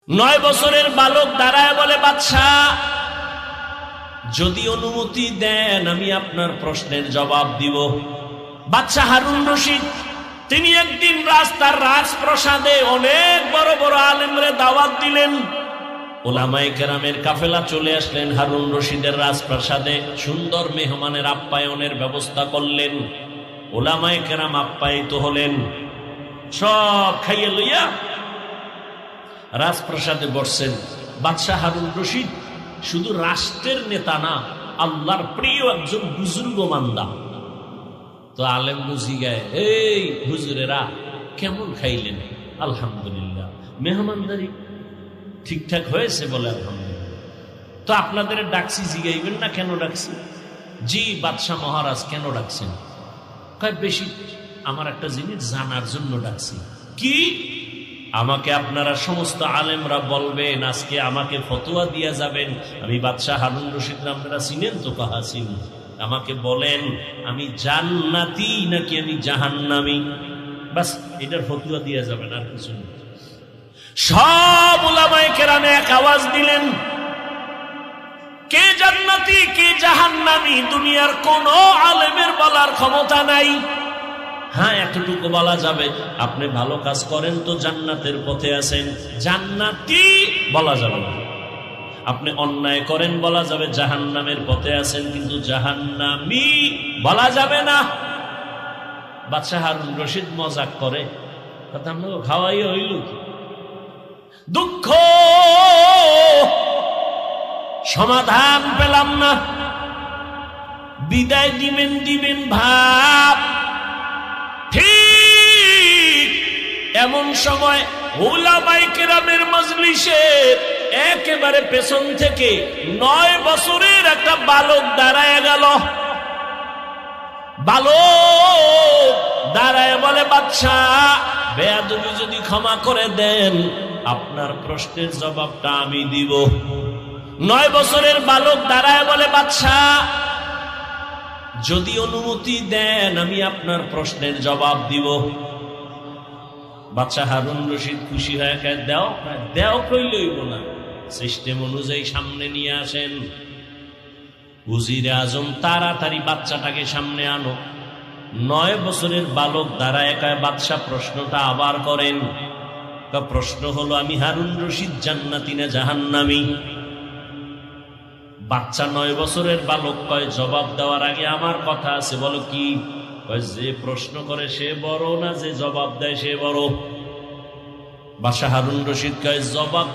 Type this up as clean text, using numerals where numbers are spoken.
9 বছরের বালক দাঁড়ায় বলে, বাদশা যদি অনুমতি দেন আমি আপনার প্রশ্নের জবাব দিব। বাদশা হারুন রশিদ তিনি একদিন রাস্তার রাজপ্রাসাদে অনেক বড় বড় আলেমরে দাওয়াত দিলেন। উলামায়ে কেরামের কাফেলা চলে আসলেন হারুন রশিদের রাজপ্রাসাদে, সুন্দর মেহমানের আপ্যায়নের ব্যবস্থা করলেন। উলামায়ে কেরাম আপ্যায়িত হলেন, সব খাইয়ে লইয়া রাজপ্রাসাদে বসছেন। বাদশাহ হারুন রশিদ শুধু রাষ্ট্রের নেতা না, আল্লাহর প্রিয় একজন বুজুর্গ মান্দা। তো আলেম বুঝি গায়, এই হুজুরেরা কেমন খাইলেন? আলহামদুলিল্লাহ। মেহমানদারি ঠিকঠাক হয়েছে? বলে আলহামদুলিল্লাহ। তো আপনাদের ডাকছি, জিগাইবেন না কেন ডাকছি? জি বাদশাহ মহারাজ, কেন ডাকছেন? কয় বেশি আমার একটা জিনিস জানার জন্য ডাকছি। কি? আমাকে আপনারা সমস্ত আলেমরা বলবেন, আজকে আমাকে ফতোয়া দিয়া যাবেন। আমি বাদশাহ হারুন রশিদ, আপনারা চিনেন তো? কাহা চিনি। আমাকে বলেন আমি জান্নাতি নাকি আমি জাহান্নামী, বাস এটার ফতোয়া দিয়া যাবেন, আর কিছু না। সব উলামায়ে কেরামে এক আওয়াজ দিলেন, কে জান্নাতি কে জাহান্নামী দুনিয়ার কোন আলেমের বলার ক্ষমতা নাই। হ্যাঁ, এতটুকু বলা যাবে, আপনি ভালো কাজ করেন তো জান্নাতের পথে আছেন, জান্নাতি বলা যাবে না। আপনি অন্যায় করেন বলা যাবে জাহান্নামের পথে আছেন, কিন্তু জাহান্নামী বলা যাবে না। বাদশাহ হারুন রশিদ মজাক করে, কথা আপনাকে খাওয়াই হইল কি? দুঃখ, সমাধান পেলাম না। বিদায় দিবেন ভাব। ঠিক এমন সময় উলামায়ে কেরামের মজলিসে একেবারে পেছন থেকে 9 বছরের একটা বালক দাঁড়ায় গেল। বালক দাঁড়ায় বলে, বাদশাহ বেয়াদবি যদি ক্ষমা করে দেন আপনার প্রশ্নের জবাবটা আমি দিব। 9 বছরের বালক দাঁড়ায় বলে, বাদশাহ যদি অনুমতি দেন আমি আপনার প্রশ্নের জবাব দিব। বাদশাহ হারুন রশিদ খুশি হয়ে কয়, দেও কইলইব না, সিস্টেম অনুযায়ী সামনে নিয়ে আসেন। উজিরে আজম তাড়াতাড়ি বাচ্চাটাকে সামনে আনো। 9 বছরের বালক দাঁড়ায় কয়, বাদশাহ প্রশ্নটা আবার করেন। প্রশ্ন হলো আমি হারুন রশিদ জান্নাতি না জাহান্নামী? বাচ্চা 9 বছরের বালক কয়, জবাব দেওয়ার আগে আমার কথা আছে। বলো কি? কয় যে প্রশ্ন করে সে বড় না যে জবাব দেয় সে বড়? বাদশাহ হারুন রশিদ কয়, জবাব